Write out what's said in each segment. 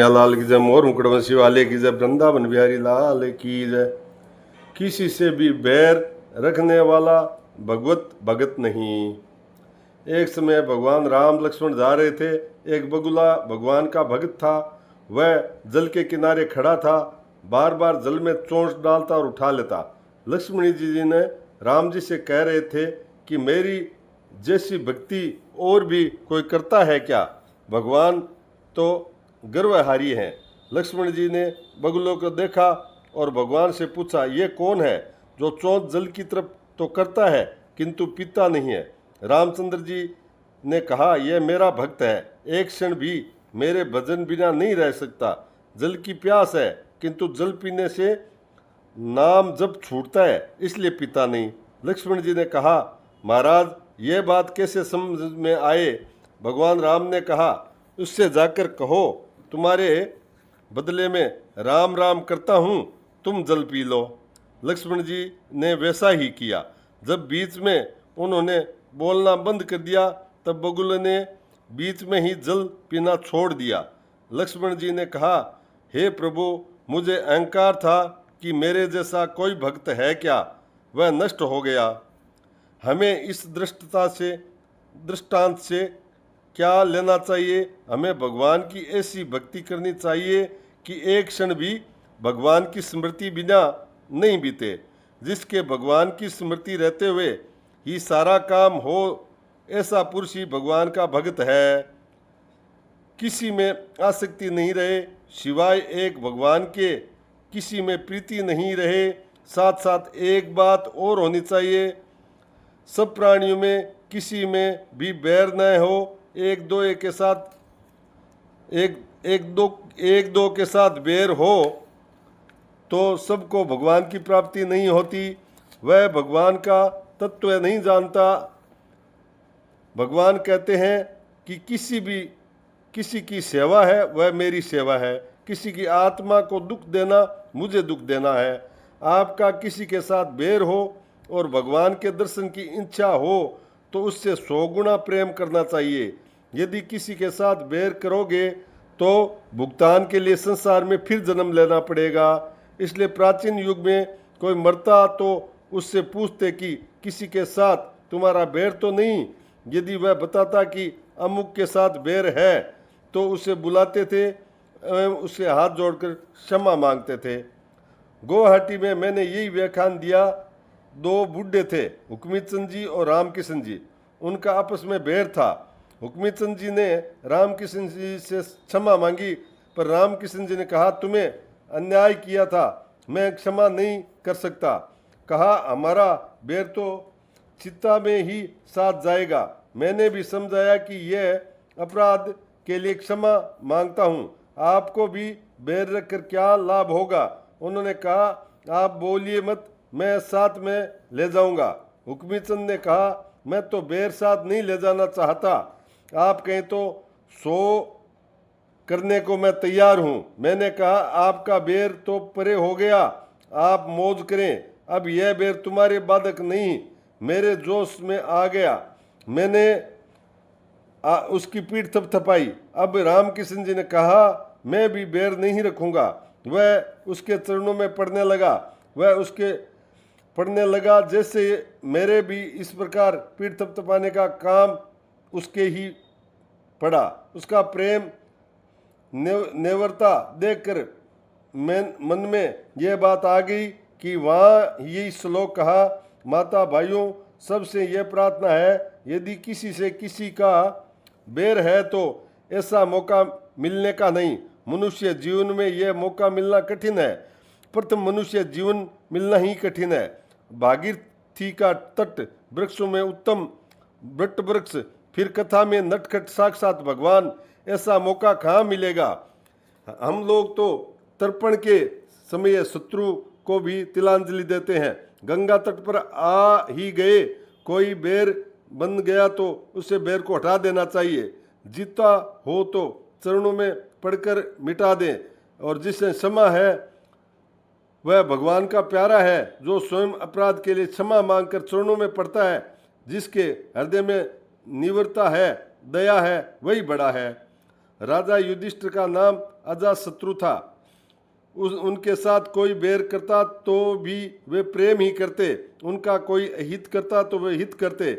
लाल की जय, मोर मुकुटवंशी वाले की जय, वृंदावन बिहारी लाल की जय। किसी से भी बैर रखने वाला भगवत भगत नहीं। एक समय भगवान राम लक्ष्मण जा रहे थे। एक बगुला भगवान का भक्त था। वह जल के किनारे खड़ा था, बार बार जल में चोंच डालता और उठा लेता। लक्ष्मण जी ने राम जी से कह रहे थे कि मेरी जैसी भक्ति और भी कोई करता है क्या? भगवान तो गर्वहारी हैं। लक्ष्मण जी ने बगुलों को देखा और भगवान से पूछा, ये कौन है जो चोंच जल की तरफ तो करता है किंतु पीता नहीं है? रामचंद्र जी ने कहा, यह मेरा भक्त है, एक क्षण भी मेरे भजन बिना नहीं रह सकता। जल की प्यास है किंतु जल पीने से नाम जब छूटता है, इसलिए पीता नहीं। लक्ष्मण जी ने कहा, महाराज ये बात कैसे समझ में आए? भगवान राम ने कहा, उससे जाकर कहो तुम्हारे बदले में राम राम करता हूँ, तुम जल पी लो। लक्ष्मण जी ने वैसा ही किया। जब बीच में उन्होंने बोलना बंद कर दिया तब बगुल ने बीच में ही जल पीना छोड़ दिया। लक्ष्मण जी ने कहा, हे प्रभु, मुझे अहंकार था कि मेरे जैसा कोई भक्त है क्या, वह नष्ट हो गया। हमें इस दृष्टांत से क्या लेना चाहिए? हमें भगवान की ऐसी भक्ति करनी चाहिए कि एक क्षण भी भगवान की स्मृति बिना नहीं बीते। जिसके भगवान की स्मृति रहते हुए ही सारा काम हो, ऐसा पुरुष ही भगवान का भक्त है। किसी में आसक्ति नहीं रहे सिवाय एक भगवान के, किसी में प्रीति नहीं रहे। साथ साथ एक बात और होनी चाहिए, सब प्राणियों में किसी में भी बैर न हो। एक दो के साथ बैर हो तो सबको भगवान की प्राप्ति नहीं होती। वह भगवान का तत्व नहीं जानता। भगवान कहते हैं कि किसी की सेवा है वह मेरी सेवा है, किसी की आत्मा को दुख देना मुझे दुख देना है। आपका किसी के साथ बैर हो और भगवान के दर्शन की इच्छा हो तो उससे 100 गुना प्रेम करना चाहिए। यदि किसी के साथ बैर करोगे तो भुगतान के लिए संसार में फिर जन्म लेना पड़ेगा। इसलिए प्राचीन युग में कोई मरता तो उससे पूछते कि किसी के साथ तुम्हारा बैर तो नहीं। यदि वह बताता कि अमुक के साथ बैर है तो उसे बुलाते थे एवं उससे हाथ जोड़कर क्षमा मांगते थे। गुवाहाटी में मैंने यही व्याख्यान दिया। 2 बूढ़े थे, हुक्मीचंद जी और रामकिशन जी। उनका आपस में बैर था। हुक्मीचंद जी ने रामकिशन जी से क्षमा मांगी, पर रामकिशन जी ने कहा, तुम्हें अन्याय किया था, मैं क्षमा नहीं कर सकता। कहा, हमारा बैर तो चित्ता में ही साथ जाएगा। मैंने भी समझाया कि यह अपराध के लिए क्षमा मांगता हूँ, आपको भी बैर रखकर क्या लाभ होगा? उन्होंने कहा, आप बोलिए मत, मैं साथ में ले जाऊंगा। हुक्मीचंद ने कहा, मैं तो बैर साथ नहीं ले जाना चाहता, आप कहें तो 100 करने को मैं तैयार हूँ। मैंने कहा, आपका बैर तो परे हो गया, आप मौज करें, अब यह बैर तुम्हारे बाधक नहीं, मेरे जोश में आ गया। मैंने उसकी पीठ थपथपाई। अब रामकिशन जी ने कहा, मैं भी बैर नहीं रखूंगा। वह उसके चरणों में पड़ने लगा। जैसे मेरे भी इस प्रकार पीठ थपथपाने का काम उसके ही पड़ा। उसका प्रेम नेवरता देखकर मन में यह बात आ गई कि वहाँ यही श्लोक कहा, माता भाइयों, सबसे यह प्रार्थना है, यदि किसी से किसी का बैर है तो ऐसा मौका मिलने का नहीं। मनुष्य जीवन में यह मौका मिलना कठिन है। प्रथम मनुष्य जीवन मिलना ही कठिन है। भागीरथी का तट, वृक्षों में उत्तम वट वृक्ष, फिर कथा में नटखट साक्षात भगवान, ऐसा मौका कहाँ मिलेगा? हम लोग तो तर्पण के समय शत्रु को भी तिलांजलि देते हैं। गंगा तट पर आ ही गए, कोई बैर बन गया तो उसे बैर को हटा देना चाहिए। जीता हो तो चरणों में पड़कर मिटा दें। और जिसे क्षमा है वह भगवान का प्यारा है, जो स्वयं अपराध के लिए क्षमा मांगकर चरणों में पड़ता है। जिसके हृदय में निवृत्ता है, दया है, वही बड़ा है। राजा युधिष्ठिर का नाम अजातशत्रु था। उनके साथ कोई बैर करता तो भी वे प्रेम ही करते, उनका कोई हित करता तो वे हित करते।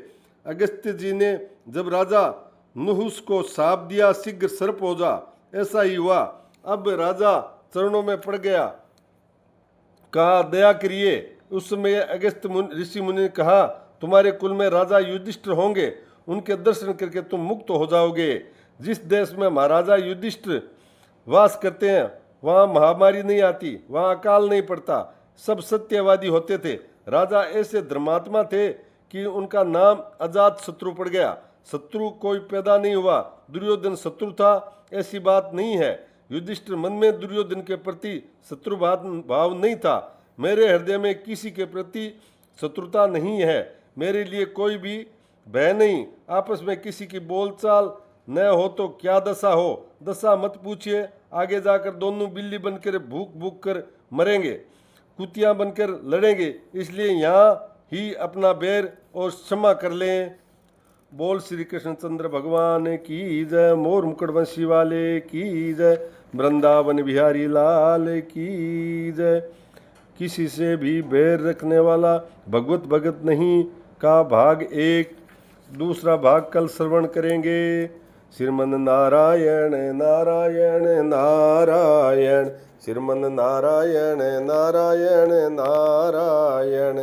अगस्त्य जी ने जब राजा नुहुस को शाप दिया, शीघ्र सर्प हो जा, ऐसा ही हुआ। अब राजा चरणों में पड़ गया, कहा दया करिए। उस समय अगस्त्य ऋषि मुनि ने कहा, तुम्हारे कुल में राजा युधिष्ठिर होंगे, उनके दर्शन करके तुम मुक्त हो जाओगे। जिस देश में महाराजा युधिष्ठिर वास करते हैं वहाँ महामारी नहीं आती, वहाँ अकाल नहीं पड़ता, सब सत्यवादी होते थे। राजा ऐसे धर्मात्मा थे कि उनका नाम अजात शत्रु पड़ गया। शत्रु कोई पैदा नहीं हुआ, दुर्योधन शत्रु था ऐसी बात नहीं है। युधिष्ठिर मन में दुर्योधन के प्रति शत्रु भाव नहीं था। मेरे हृदय में किसी के प्रति शत्रुता नहीं है, मेरे लिए कोई भी भय नहीं। आपस में किसी की बोलचाल न हो तो क्या दशा हो, दशा मत पूछिए। आगे जाकर दोनों बिल्ली बनकर भूख भूख कर मरेंगे, कुतिया बनकर लड़ेंगे। इसलिए यहाँ ही अपना बैर और क्षमा कर लें। बोल श्री कृष्णचंद्र भगवान की जय, मोर मुकुटवंशी वाले की जय, वृंदावन बिहारी लाल की जय। किसी से भी बैर रखने वाला भगवत भगत नहीं का भाग 1। दूसरा भाग कल श्रवण करेंगे। श्रीमन नारायण नारायण नारायण, श्रीमन नारायण नारायण नारायण।